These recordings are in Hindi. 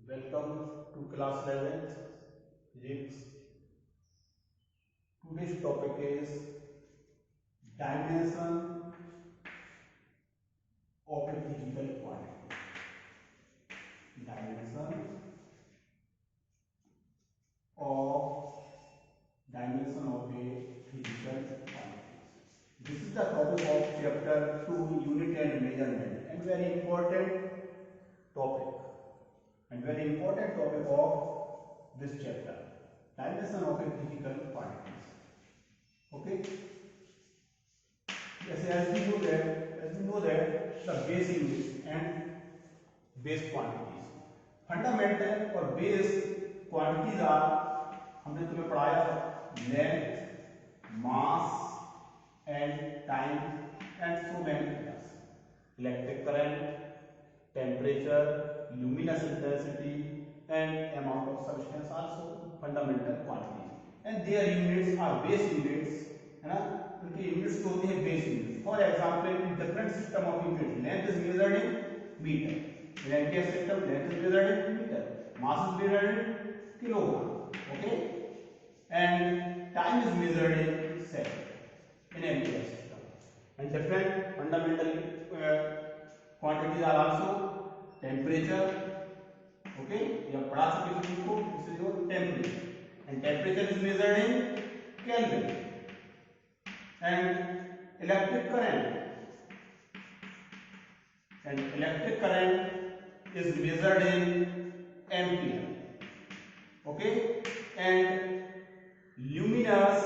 Welcome to class 11th physics. Today's topic is dimension of a physical quantity. Dimension of a physical quantity. This is the topic of chapter 2, unit and measurement, and very important topic. And very important topic of this chapter, dimension of a physical quantities. Okay. Yes, as we know that the base units and base quantities, fundamental और base quantities are, हमने तुम्हें पढ़ाया length, mass and time and so many others. Electric current, temperature, luminous intensity and amount of substance also fundamental quantities, and their units are base units, है ना. उनके units जो होते हैं base units. For example, in different system of units, length is measured in meter. In ampere system, length is measured in meter. Mass is measured in kilogram. Okay, and time is measured in second in ampere system. And different fundamental quantities are also temperature. Okay, you have पढ़ा चुके हैं इसको. This is your temperature, and temperature is measured in Kelvin. And electric current is measured in ampere. Okay, and luminous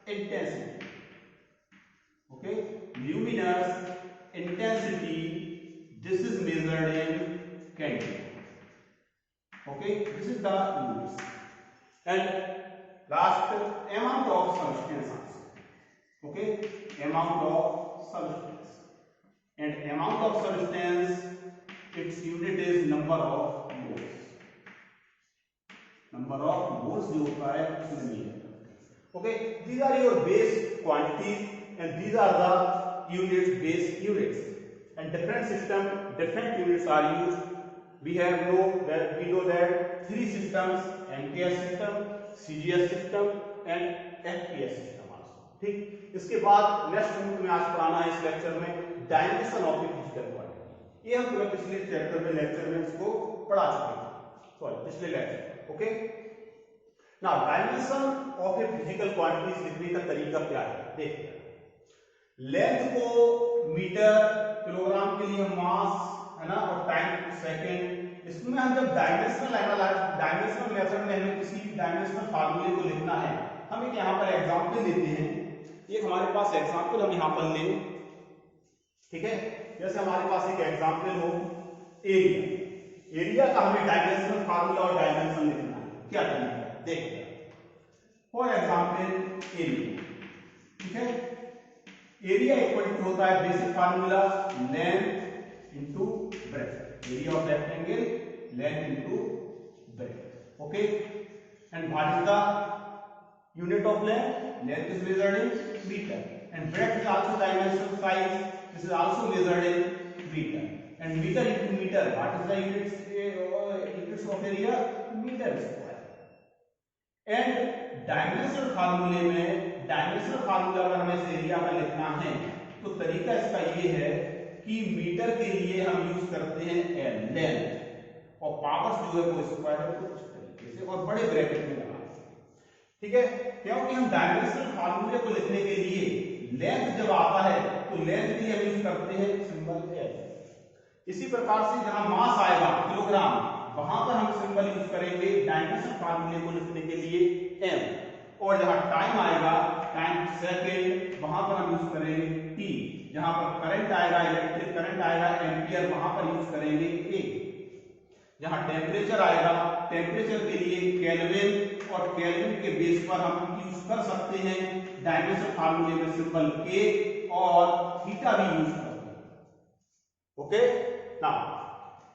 intensity. Okay, luminous intensity, this is measured in Kelvin. Okay, this is the units. And last, amount of substance also. Okay, amount of substance, and amount of substance, its unit is number of moles. Number of moles जो होता है उसमें नहीं है. Okay, these are your base quantities and these are the units, base units. And different system, different units are used. We know that three systems: MKS system, CGS system and FPS system also. ठीक. इसके बाद नेक्स्ट में आज पढ़ाना है इस लेक्चर में dimension of a physical quantity. ये हम तुम्हें पिछले चैप्टर में लेक्चर में इसको पढ़ा चुके हैं. सॉरी, पिछले lecture. Okay, now dimension of a physical quantities लिखने का तरीका क्या है देखिए. लेंथ को मीटर, किलोग्राम के लिए मास, है ना, और टाइम सेकंड. इसमें हम जब डायमेंशनल मेथड में हमें किसी डायमेंशनल फार्मूले को लिखना है, हम एक यहाँ पर एग्जांपल लेते हैं. एक हमारे पास एग्जांपल हम यहाँ पर लें. ठीक है, जैसे हमारे पास एक एग्जांपल हो एरिया. एरिया का हमें डायमेंशनल फार्मूला और डायमेंशन लिखना है. क्या करना है देखिए. For example area. ठीक है, एरिया इक्वल टू होता है basic formula length into breadth. Area of rectangle, length into breadth. Okay, and what is the unit of length? Length is measured in meter, and breadth is also dimension size. This is also measured in meter. And meter into meter, what is the units of area? Meter square. And dimensional फार्मूले में, डायमेंशनल फार्मूला अगर हमें इस एरिया का लिखना है तो तरीका इसका ये है कि मीटर के लिए हम यूज करते हैं L, लेंथ, और पावर्स जो है वो स्क्वायर है कुछ तरीके से, और बड़े ब्रैकेट में लगाना. ठीक है, क्योंकि हम डायमेंशनल फार्मूले को लिखने के लिए लेंथ जब आता है तो लेंथ के लिए हम यूज करते हैं सिंबल L. इसी प्रकार से जहां मास आएगा किलोग्राम, वहां पर हम सिंबल यूज करेंगे डायमेंशनल फार्मूले को लिखने के लिए M. और जहां टाइम आएगा, टाइम सेकंड, वहां पर हम यूज करेंगे T. जहां पर करंट आएगा, इलेक्ट्रिक करंट आएगा एम्पियर, वहां पर यूज करेंगे A. जहां टेम्परेचर आएगा, टेम्परेचर के लिए केल्विन, और केल्विन के बेस पर हम यूज कर सकते हैं डायमेंशनल फार्मूले में सिंबल K, और थीटा भी यूज करते हैं. Okay, now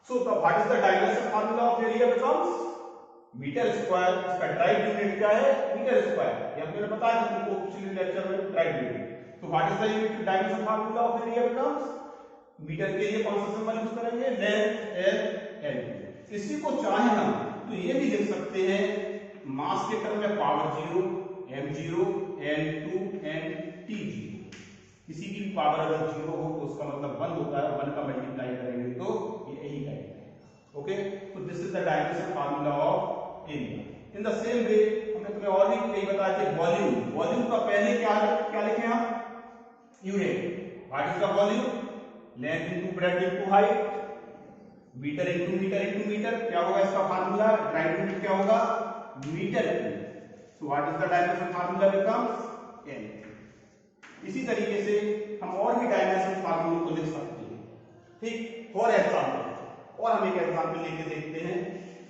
so what is the dimensional formula of area becomes metre square. इसका ड्राइव यूनिट क्या है? Metre square. ये हमने बताया था तुमको पिछले लेक्चर में ड्राइव यूनिट. तो what is the unit dimensional formula of area becomes metre के लिए कौन सा सिंबल यूज करेंगे? Length L, L. इसी को चाहे हम तो ये भी लिख सकते हैं मास के टर्म में power 0 m0 n2 n t0। किसी की भी पावर अगर 0 हो तो उसका मतलब 1 होता है, 1 का मल्टीप्लाई करेंगे तो ये यही करेंगे। ओके, तो this is the dimension formula of area. In the same way हमने तुम्हें और भी कई बताए थे वॉल्यूम। वॉल्यूम का पहले क्या लिखे हम? Unit. What is the volume? Length into breadth into height, metre into metre into metre. क्या होगा इसका फार्मूला? ड्राइव यूनिट क्या होगा? Metre cube. So what is the dimension formula becomes L. इसी तरीके से हम और भी डायमेंशन फार्मूलों को लिख सकते हैं। ठीक, फॉर एग्जांपल और हम एक एग्जांपल लेके देखते हैं।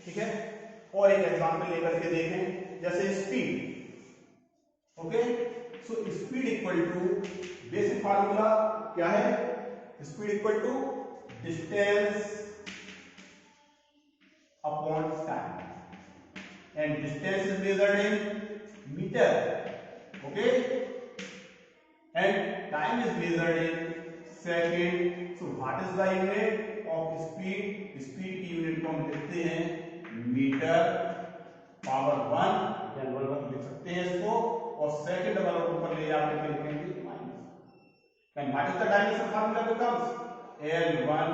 ठीक है, और एक एग्जांपल लेकर के देखें, जैसे speed. Okay, so speed equal to basic formula क्या है? Speed equal to distance upon time, and distance is measured in metre. Okay, and time is measured in second. So what is the unit of speed? Speed की यूनिट को हम लिखते हैं मीटर पावर 1, या 1 लिख सकते हैं इसको, और सेकंड वाला ऊपर ले जाकर के लिखेंगे minus. and what is the dimension formula becomes L1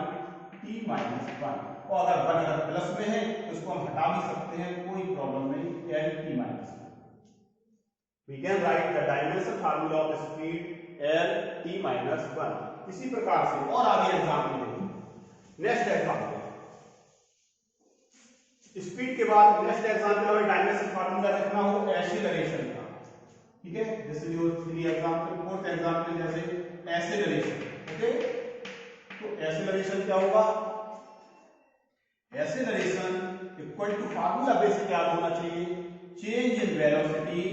t minus 1। और अगर 1 अगर प्लस में है तो इसको हम हटा भी सकते हैं, कोई प्रॉब्लम नहीं, L t minus 1। We can write the dimension formula of speed L t minus 1। इसी प्रकार से और आगे एग्जाम्पल देखें। नेक्स्ट एग्जाम्पल, स्पीड के बाद नेक्स्ट एग्जाम्पल हमें डायमेंशन फार्मूला रखना हो एक्सीलरेशन का। ठीक है, this is your 3 example. Fourth example जैसे एक्सीलरेशन। ओके, तो एक्सीलरेशन क्या होगा? Acceleration equal to formula basic क्या होना चाहिए? Change in velocity,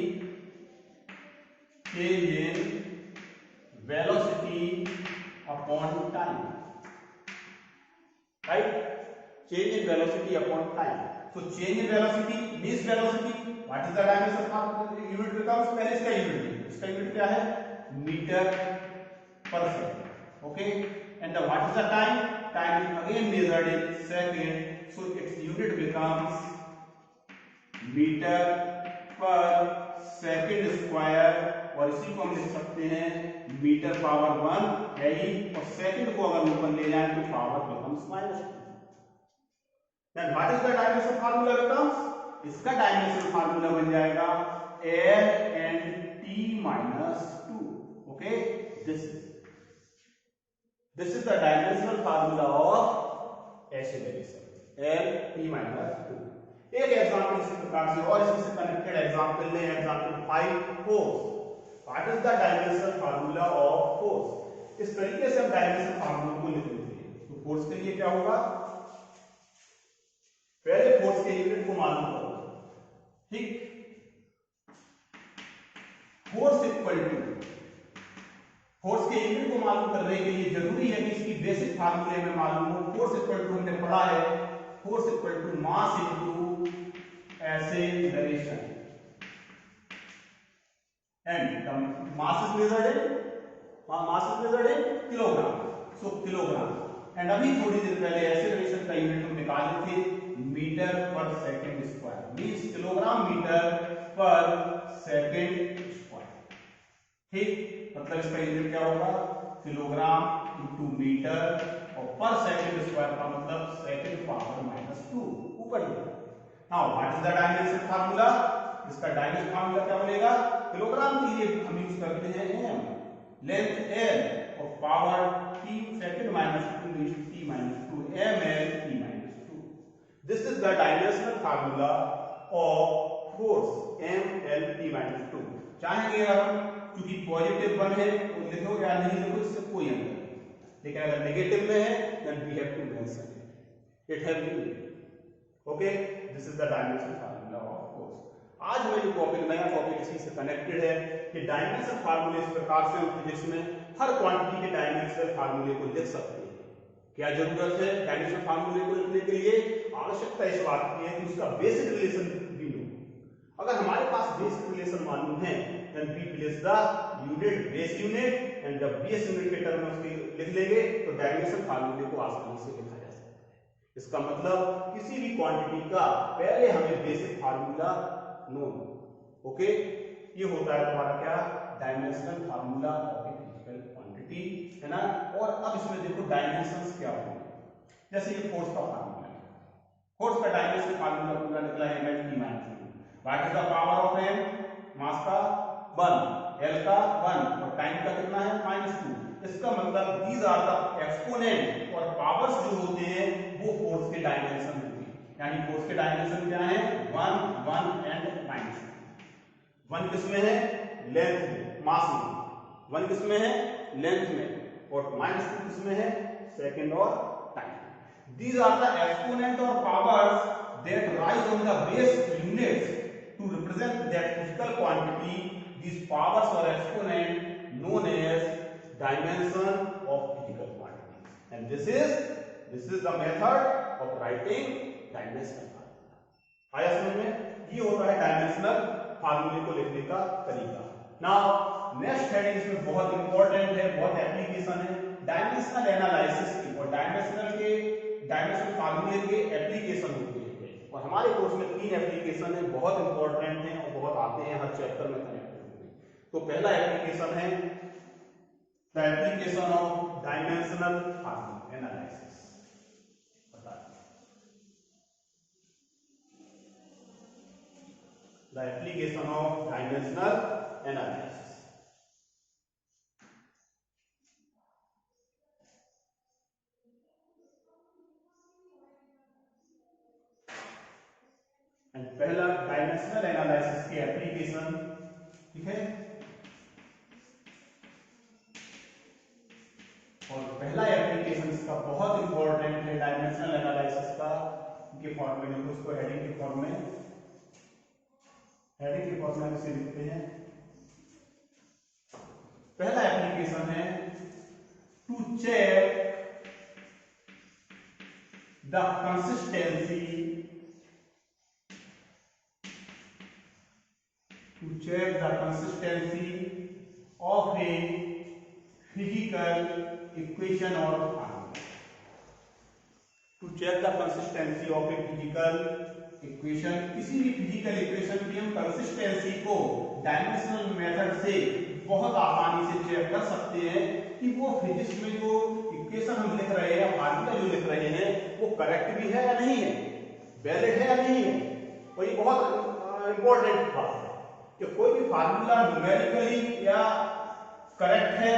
change in velocity upon time, right? Change in velocity upon time. So change in velocity means velocity. What is the dimension of unit becomes? पहले इसका यूनिट क्या है? Metre per second. Okay, and the what is the time? Time is again measured in second. So its unit becomes metre per second square, और इसी को हम लिख सकते हैं मीटर पावर 1 है ही, और सेकंड को अगर ऊपर ले जाएं तो power becomes -2। Then what is the dimension formula becomes? इसका डायमेंशन फार्मूला बन जाएगा L and t minus 2। Okay, this is the dimensional formula of acceleration L t minus 2। एक एग्जांपल इसी प्रकार से और इससे कनेक्टेड एग्जांपल लें, example 5 force. What is the dimension formula of force? इस तरीके से हम डायमेंशन फार्मूला को लिख लेते हैं। तो फोर्स के लिए क्या होगा? पहले फोर्स के यूनिट को मालूम करो। ठीक, फोर्स इक्वल टू, फोर्स के यूनिट को मालूम करने के लिए जरूरी है कि इसकी बेसिक फार्मूले में मालूम हो। फोर्स इक्वल टू हमने पढ़ा है, force equal to mass into acceleration, and the mass is measured in kilogram. So kilogram. And अभी थोड़ी देर पहले एक्सेलरेशन का यूनिट हम निकाले थे metre per second square, means kilogram metre per second square. ठीक, मतलब इसका यूनिट क्या होगा? किलोग्राम इनटू मीटर, और पर सेकंड स्क्वायर का मतलब सेकंड पावर -2 ऊपर लिखा। Now what is the dimension formula? इसका डायमेंशन फार्मूला क्या बनेगा? किलोग्राम के लिए हम यूज करते हैं m, लेंथ l, और power t second -2 means t -2, ml t -2। This is the dimensional formula of force ml t -2। चाहेंगे अगर हम, क्योंकि पॉजिटिव 1 है तो लिखो या नहीं लिखो, इससे कोई अंतर नहीं, लेकिन अगर नेगेटिव में है then we have to mention it have to. Okay, this is the dimension formula of force. आज मैं जो टॉपिक, नया टॉपिक इसी से कनेक्टेड है कि डायमेंशन फार्मूले इस प्रकार से हम फिजिक्स में हर क्वांटिटी के डायमेंशनल फार्मूले को लिख सकते हैं। क्या जरूरत है डायमेंशनल फार्मूले को लिखने के लिए? आवश्यकता इस बात की है कि उसका बेसिक रिलेशन भी हो। अगर हमारे पास बेसिक रिलेशन मालूम है then we place the unit base unit, and जब बेस यूनिट के टर्म में उसके लिख लेंगे तो डायमेंशन फार्मूले को आसानी से लिखा जा सकता है। इसका मतलब किसी भी क्वांटिटी का पहले हमें बेसिक फार्मूला नोन। ओके, ये होता है तुम्हारा क्या, dimensional formula of a physical quantity, है ना। और अब इसमें देखो डायमेंशंस क्या होंगे। जैसे ये फोर्स का फार्मूला है, फोर्स का डायमेंशन फार्मूला पूरा निकला है ml की minus one. What is the power of m, मास का 1, l का 1 और टाइम का कितना है -2। इसका मतलब दीज आर द एक्सपोनेंट और पावर्स जो होते हैं वो फोर्स के डायमेंशन होते हैं। यानी फोर्स के डायमेंशन क्या है, 1, 1 एंड -2। 1 किस में है, लेंथ में, मास में। 1 किस में है, लेंथ में। और -2 किस में है, सेकंड और time. These are the exponent और powers that rise on the base units to represent that physical quantity. These powers or exponent known as dimension of physical quantity. And this is the method of writing dimensional formula. आया समझ में? ये होता है डायमेंशनल फार्मूले को लिखने का तरीका। नाउ नेक्स्ट हेडिंग इसमें बहुत इंपॉर्टेंट है, बहुत एप्लीकेशन है डायमेंशनल एनालिसिस की, और डायमेंशनल फार्मूले के एप्लीकेशन होते हैं। और हमारे कोर्स में 3 एप्लीकेशन है, बहुत इंपॉर्टेंट हैं और बहुत आते हैं, हर चैप्टर में कनेक्टेड होते हैं। तो पहला एप्लीकेशन है the application of dimensional formula analysis. The application of dimensional analysis. पहला डायमेंशनल एनालिसिस की एप्लीकेशन, ठीक है। और पहला एप्लीकेशन इसका बहुत इंपॉर्टेंट है डायमेंशनल एनालिसिस का, के फॉर्म में देखो, उसको हेडिंग के फॉर्म में हम इसे लिखते हैं। पहला एप्लीकेशन है to check the consistency of a physical equation or formula. To check the consistency of a physical equation, किसी भी फिजिकल इक्वेशन की हम कंसिस्टेंसी को डायमेंशनल मेथड से बहुत आसानी से चेक कर सकते हैं कि वो फिजिक्स में जो इक्वेशन हम लिख रहे हैं, फार्मूला जो लिख रहे हैं, वो करेक्ट भी है या नहीं है, वैलिड है या नहीं है। और ये बहुत इंपॉर्टेंट बात है कि कोई भी फार्मूला न्यूमेरिकली या करेक्ट है,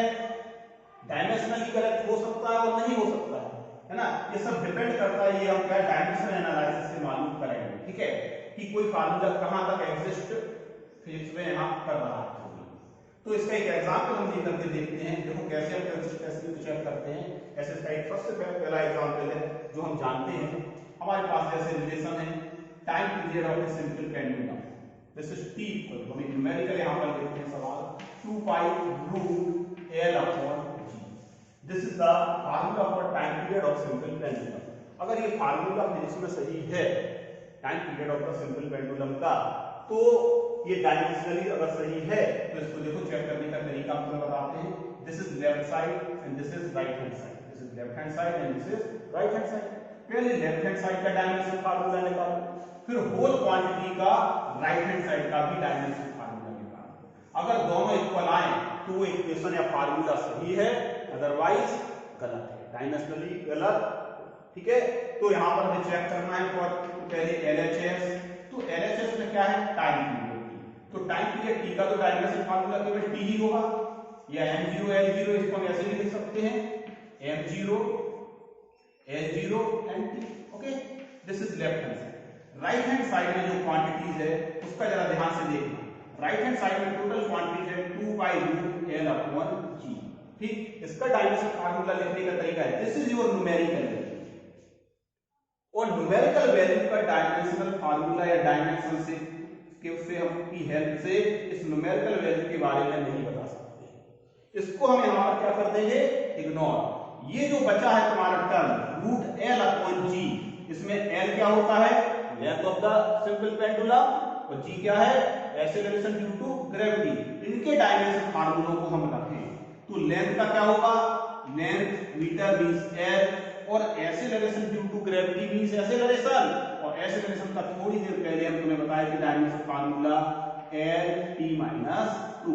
डायमेंशनली करेक्ट हो सकता है और नहीं हो सकता है ना। ये सब डिपेंड करता है, ये हम क्या डायमेंशनल एनालिसिस से मालूम करेंगे, ठीक है, कि कोई फार्मूला कहां तक एग्जिस्ट फिजिक्स में यहां कर रहा है। तो इसका एक एग्जांपल हम लेकर के देखते हैं, देखो कैसे हम कंसिस्टेंसी को चेक करते हैं। ऐसे इसका एक सबसे पहला एग्जांपल है जो हम जानते हैं। हमारे पास जैसे रिलेशन है time period of a simple pendulum, this is T equal to, हम न्यूमेरिकल यहां पर लिखते हैं सवाल 2 pi root l upon g। This is the formula for time period of simple pendulum. अगर ये फार्मूला फिजिक्स में सही है time period of the simple pendulum का, तो ये डायमेंशनली अगर सही है तो इसको देखो चेक करने का तरीका हम बताते हैं। This is left side and this is right hand side, this is left hand side and this is right hand side. पहले लेफ्ट हैंड साइड का डायमेंशन फार्मूला निकालो, फिर होल क्वांटिटी का राइट हैंड साइड का भी डायमेंशन फार्मूला निकालो। अगर दोनों इक्वल आए तो वो इक्वेशन या फार्मूला सही है, अदरवाइज गलत है, डायमेंशनली गलत, ठीक है। तो यहां पर हमें चेक करना है फॉर पहले LHS। तो LHS में क्या है, टाइम पीरियड टी। तो टाइम पीरियड टी का तो डायमेंशन फार्मूला केवल टी ही होगा, या m0 L0, इसको हम ऐसे भी लिख सकते हैं m0 L0 and t। Okay, this is left hand side. Right hand side में जो क्वांटिटीज है उसका जरा ध्यान से देखना। राइट हैंड साइड में टोटल क्वांटिटी है 2 pi root l upon g, ठीक। इसका डायमेंशन फार्मूला लिखने का तरीका है this is your numerical value, और न्यूमेरिकल वैल्यू का डायमेंशनल फार्मूला या डायमेंशन से हम की हेल्प से इस न्यूमेरिकल वैल्यू के बारे में नहीं बता सकते। इसको हम यहां पर क्या कर देंगे, इग्नोर। ये जो बचा है तुम्हारा term root l upon g, इसमें l क्या होता है, length of the simple pendulum, और g क्या है, एक्सेलरेशन ड्यू टू ग्रेविटी। इनके डायमेंशन फार्मूलों को हम रखें तो लेंथ का क्या होगा, लेंथ मीटर मींस l और acceleration due to gravity means acceleration, और एक्सेलरेशन का थोड़ी देर पहले हम तुम्हें बताया कि dimension formula L t-2,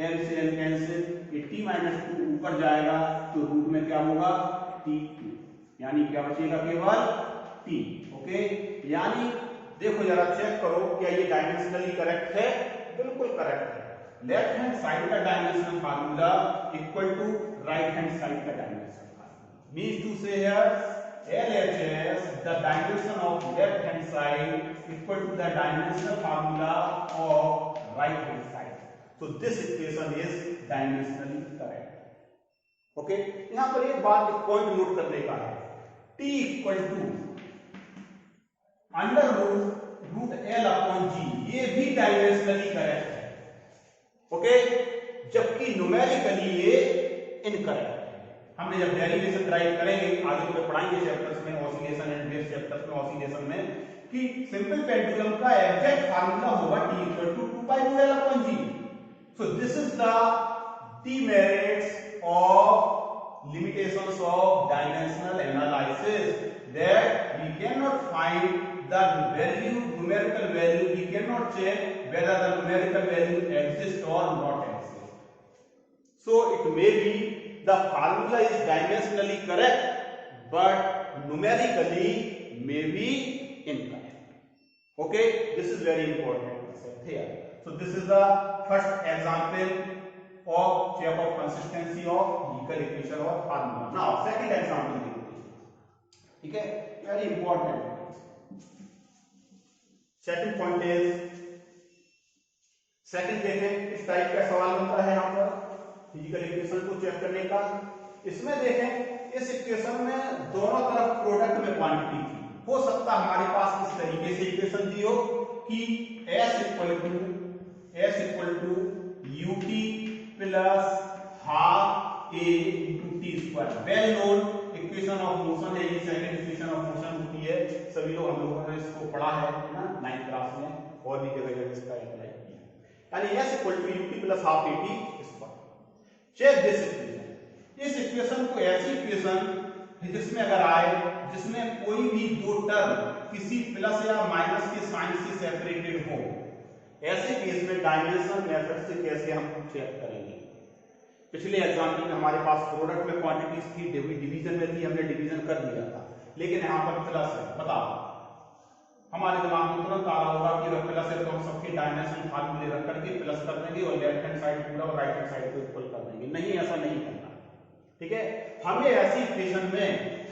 L से L कैंसिल, ये t-2 ऊपर जाएगा तो रूट में क्या होगा t2, यानी क्या बचेगा केवल t। ओके, यानी देखो जरा चेक करो क्या ये डायमेंशनली करेक्ट है, बिल्कुल करेक्ट है। लेफ्ट हैंड साइड का dimension formula equal to right hand side का dimension formula, means to say here LHS the dimension of left hand side equal to the dimensional formula of right hand side, so this equation is dimensionally correct। Okay, यहां पर एक बात, एक पॉइंट नोट करने का है, t equal to under root L upon G, ये भी डायमेंशनली करेक्ट है। ओके, जबकि न्यूमेरिकली ये इनकरेक्ट है। हमने जब डेरिवेशन ड्राइव करेंगे आगे तो पढ़ाएंगे चैप्टर्स में, ऑसिलेशन एंड वेव चैप्टर्स में, ऑसिलेशन में, कि सिंपल पेंडुलम का एग्जैक्ट फार्मूला होगा t equal to 2 pi L upon G। So this is the demerits of limitations of dimensional analysis, that we cannot find the value, numerical value, we cannot check whether the numerical value exists or not exists. So it may be the formula is dimensionally correct but numerically may be incorrect. Okay, this is very important concept here. So this is the first example of check of consistency of legal equation or formula. Now second example देखते, ठीक है, very important. Second point is, second देखें इस टाइप का सवाल बनता है यहाँ पर फिजिकल इक्वेशन को चेक करने का। इसमें देखें इस इक्वेशन में दोनों तरफ प्रोडक्ट में क्वांटिटी थी, हो सकता हमारे पास इस तरीके से इक्वेशन दी हो कि S equal to ut plus half a into T square, well known equation of motion है, ये सेकंड इक्वेशन ऑफ मोशन होती है, सभी लोग हम लोगों ने इसको पढ़ा है ना 9th क्लास में, और भी जगह जगह इसका अप्लाई किया, यानी S equal to ut plus half a t square. Check this equation, इस इक्वेशन को ऐसी इक्वेशन जिसमें अगर आए जिसमें कोई भी दो टर्म किसी प्लस या माइनस के साइन से सेपरेटेड हो, ऐसे केस में डायमेंशन मेथड से कैसे हम चेक करेंगे। पिछले एग्जाम्पल में हमारे पास प्रोडक्ट में क्वांटिटीज थी, डिवीजन में थी, हमने डिवीजन कर दिया था, लेकिन यहाँ पर प्लस है। बताओ, हमारे दिमाग में तुरंत आ रहा होगा कि अगर प्लस है तो हम सबके डायमेंशन फार्मूले रख करके प्लस कर देंगे और लेफ्ट हैंड साइड पूरा और राइट हैंड साइड को इक्वल कर देंगे। नहीं, ऐसा नहीं करना, ठीक है। हमें ऐसी इक्वेशन में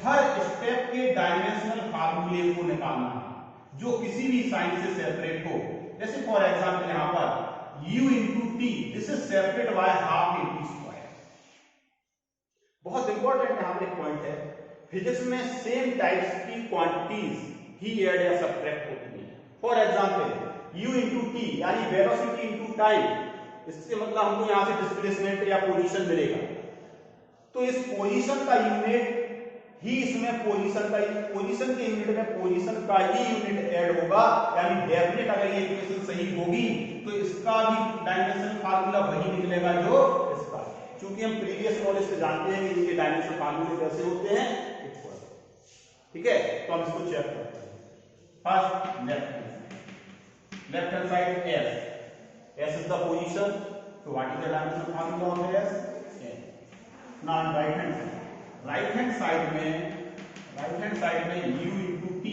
हर स्टेप के डायमेंशनल फार्मूले को निकालना है जो किसी भी साइन से सेपरेट हो। जैसे फॉर एग्जांपल यहाँ पर u into t, this is separate by half a t square. बहुत इंपॉर्टेंट यहाँ पर एक पॉइंट है, फिजिक्स में सेम टाइप्स की क्वांटिटीज ही ऐड या सब्ट्रैक्ट होती है। For example u into t यानी वेलोसिटी इनटू टाइम, इससे मतलब हमको यहाँ से डिस्प्लेसमेंट या पोजीशन मिलेगा, तो इस पोजीशन का यूनिट ही इसमें पोजीशन के यूनिट में पोजीशन का ही यूनिट ऐड होगा, यानी डेफिनेट अगर ये इक्वेशन सही होगी तो इसका भी डायमेंशन फार्मूला वही निकलेगा जो इसका, क्योंकि हम प्रीवियस नॉलेज से जानते हैं कि इनके डायमेंशन फार्मूले कैसे होते हैं, ठीक है। तो हम इसको चेक करते हैं। First left hand side S is the position, so what is the dimension formula of S? Now right hand side में u into t,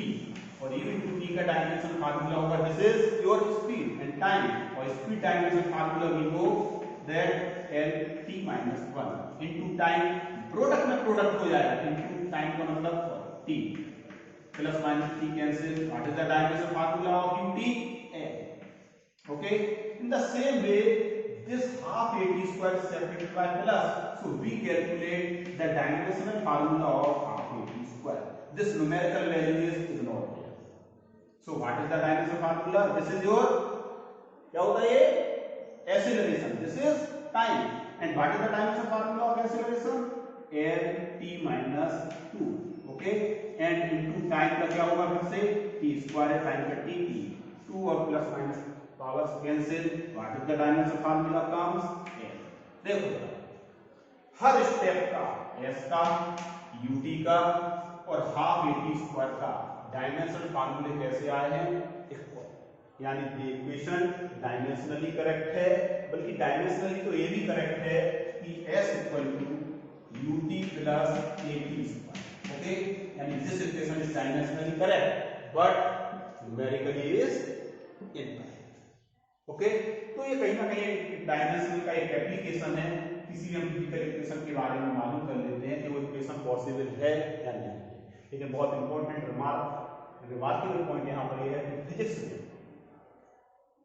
और u into t का डायमेंशन फार्मूला होगा, this is your speed and time, और speed dimension formula we know that L t-1 into time, product में प्रोडक्ट हो जाएगा, into टाइम का मतलब t, plus minus t cancel, what is the dimension formula of ut? Okay, in the same way this half a t square is separated by plus, so we calculate the dimensional formula of half a t square. This numerical value is ignored here. So what is the dimensional formula? This is your क्या होता है ये acceleration, this is time, and what is the dimensional formula of acceleration? L t minus 2, okay, and into time का क्या होगा फिर से t square, टाइम का t, 2 और plus minus powers cancel, what is the dimension formula comes S। देखो हर स्टेप का S का ut का और हाफ AT स्क्वायर का डायमेंशनल फार्मूले कैसे आए हैं, इक्वल, यानी द इक्वेशन डायमेंशनली करेक्ट है, बल्कि डायमेंशनली तो ये भी करेक्ट है कि S equal to UT plus AT square, okay, यानी this equation is dimensionally correct but numerically is incorrect, okay. तो ये कहीं ना कहीं डायमेंशनल का एक एप्लीकेशन है, किसी भी हम फिजिकल इक्वेशन के बारे में मालूम कर लेते हैं कि वो इक्वेशन पॉसिबल है या नहीं है। लेकिन बहुत इंपॉर्टेंट रिमार्केबल पॉइंट यहाँ पर ये है कि फिजिक्स में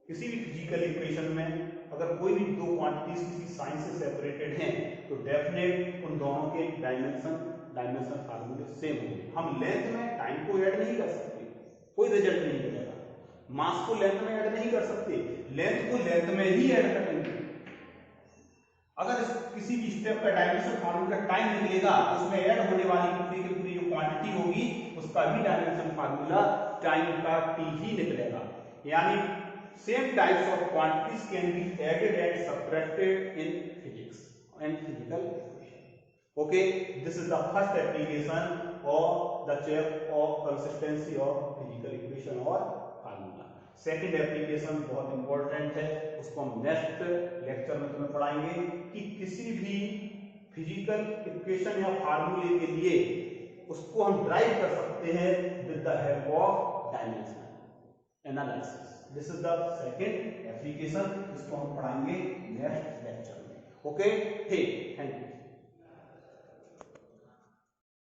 किसी भी फिजिकल इक्वेशन में अगर कोई भी दो क्वांटिटीज किसी साइन से सेपरेटेड हैं तो डेफिनेट उन दोनों के डायमेंशन फार्मूले सेम होंगे। हम लेंथ में टाइम को ऐड नहीं कर सकते, कोई रिजल्ट नहीं मिलेगा। मास को लेंथ में ऐड नहीं कर सकते, लेंथ को लेंथ में ही ऐड करेंगे। अगर किसी भी स्टेप का डायमेंशन फार्मूला टाइम निकलेगा तो उसमें ऐड होने वाली पूरी की पूरी जो क्वांटिटी होगी उसका भी डायमेंशन फार्मूला टाइम का टी ही निकलेगा। यानी same types of quantities can be added and subtracted in physics and physical equation, okay. This is the first application of the chapter of consistency of physical equation और फार्मूला। सेकंड एप्लीकेशन बहुत इंपॉर्टेंट है, उसको हम नेक्स्ट लेक्चर में तुम्हें पढ़ाएंगे कि किसी भी फिजिकल इक्वेशन या फार्मूले के लिए उसको हम ड्राइव कर सकते हैं with the help of dimensional analysis. This is the second application, इसको हम पढ़ाएंगे नेक्स्ट लेक्चर में, ओके। Thank you.